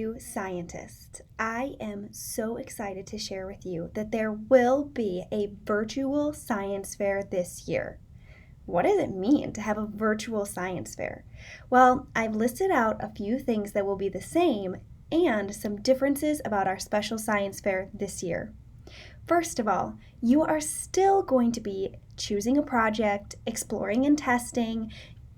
You scientists, I am so excited to share with you that there will be a virtual science fair this year. What does it mean to have a virtual science fair? Well, I've listed out a few things that will be the same and some differences about our special science fair this year. First of all, you are still going to be choosing a project, exploring and testing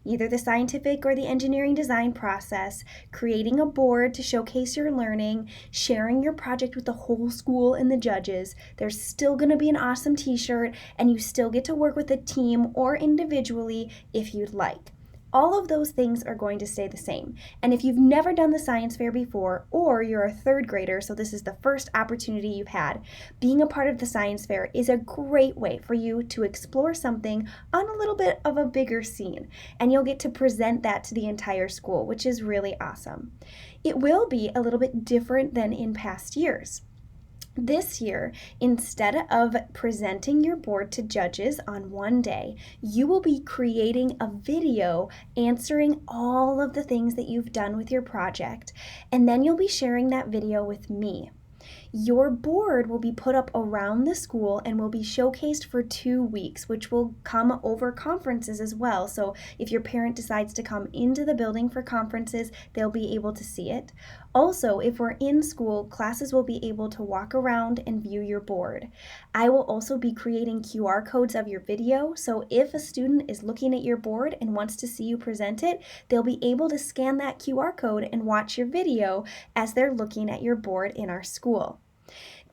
either the scientific or the engineering design process, creating a board to showcase your learning, sharing your project with the whole school and the judges. There's still going to be an awesome t-shirt, and you still get to work with a team or individually if you'd like. All of those things are going to stay the same. And if you've never done the science fair before, or you're a third grader, so this is the first opportunity you've had, being a part of the science fair is a great way for you to explore something on a little bit of a bigger scene. And you'll get to present that to the entire school, which is really awesome. It will be a little bit different than in past years. This year, instead of presenting your board to judges on one day, you will be creating a video answering all of the things that you've done with your project, and then you'll be sharing that video with me. Your board will be put up around the school and will be showcased for 2 weeks, which will come over conferences as well. So if your parent decides to come into the building for conferences, they'll be able to see it. Also, if we're in school, classes will be able to walk around and view your board. I will also be creating QR codes of your video, so if a student is looking at your board and wants to see you present it, they'll be able to scan that QR code and watch your video as they're looking at your board in our school.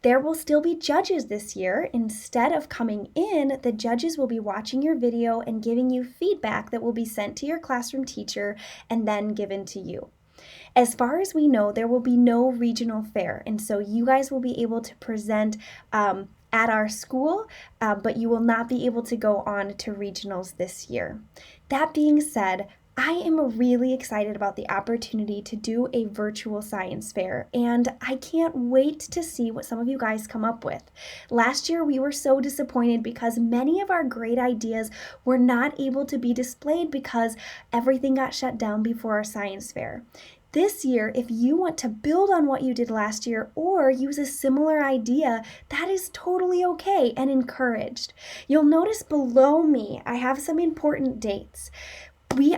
There will still be judges this year. Instead of coming in, the judges will be watching your video and giving you feedback that will be sent to your classroom teacher and then given to you. As far as we know, there will be no regional fair, and so you guys will be able to present at our school, but you will not be able to go on to regionals this year. That being said, I am really excited about the opportunity to do a virtual science fair, and I can't wait to see what some of you guys come up with. Last year, we were so disappointed because many of our great ideas were not able to be displayed because everything got shut down before our science fair. This year, if you want to build on what you did last year or use a similar idea, that is totally okay and encouraged. You'll notice below me, I have some important dates.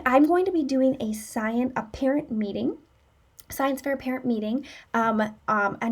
I'm going to be doing a science fair parent meeting on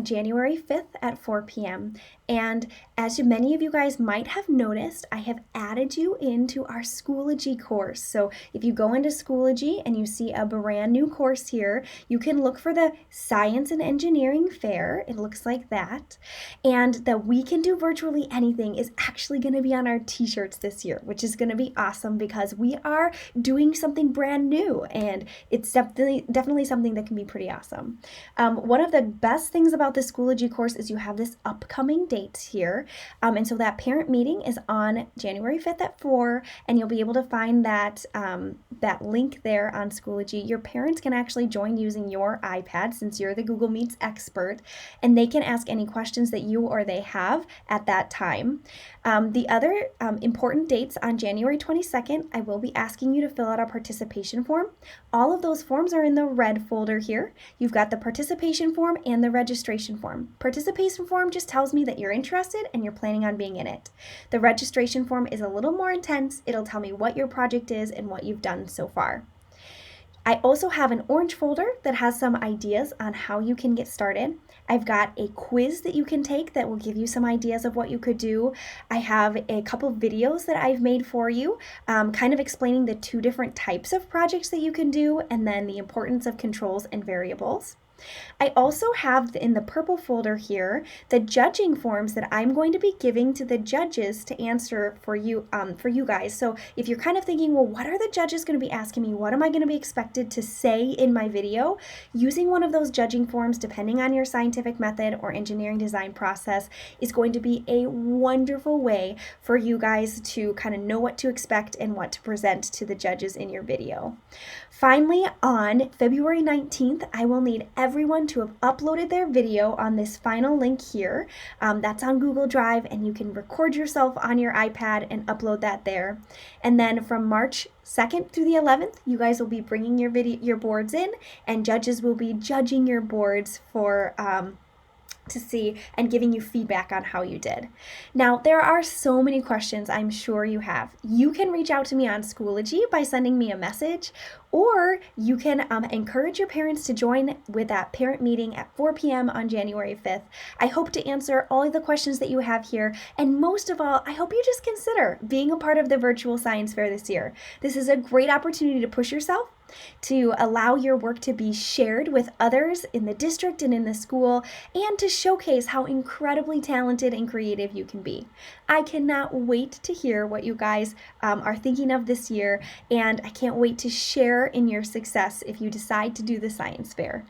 January 5th at 4 p.m. And as many of you guys might have noticed, I have added you into our Schoology course. So if you go into Schoology and you see a brand new course here, you can look for the Science and Engineering Fair. It looks like that. And the We Can Do Virtually Anything is actually going to be on our t-shirts this year, which is going to be awesome because we are doing something brand new, and it's definitely something that can be pretty awesome. One of the best things about the Schoology course is you have this upcoming dates here. And so that parent meeting is on January 5th at 4, and you'll be able to find that link there on Schoology. Your parents can actually join using your iPad since you're the Google Meets expert, and they can ask any questions that you or they have at that time. The other important dates on January 22nd, I will be asking you to fill out a participation form. All of those forms are in the red folder here. You've got the participation form and the registration form. Participation form just tells me that you're interested and you're planning on being in it. The registration form is a little more intense. It'll tell me what your project is and what you've done so far. I also have an orange folder that has some ideas on how you can get started. I've got a quiz that you can take that will give you some ideas of what you could do. I have a couple videos that I've made for you, kind of explaining the 2 different types of projects that you can do and then the importance of controls and variables. I also have in the purple folder here the judging forms that I'm going to be giving to the judges to answer for you guys. So if you're kind of thinking, well, what are the judges going to be asking me? What am I going to be expected to say in my video? Using one of those judging forms, depending on your scientific method or engineering design process, is going to be a wonderful way for you guys to kind of know what to expect and what to present to the judges in your video. Finally, on February 19th, I will need everyone everyone to have uploaded their video on this final link here. That's on Google Drive, and you can record yourself on your iPad and upload that there. And then from March 2nd through the 11th, you guys will be bringing your boards in, and judges will be judging your boards for to see and giving you feedback on how you did. Now, there are so many questions I'm sure you have. You can reach out to me on Schoology by sending me a message, or you can encourage your parents to join with that parent meeting at 4 p.m. on January 5th. I hope to answer all of the questions that you have here, and most of all, I hope you just consider being a part of the virtual science fair this year. This is a great opportunity to push yourself, to allow your work to be shared with others in the district and in the school, and to showcase how incredibly talented and creative you can be. I cannot wait to hear what you guys are thinking of this year, and I can't wait to share in your success if you decide to do the science fair.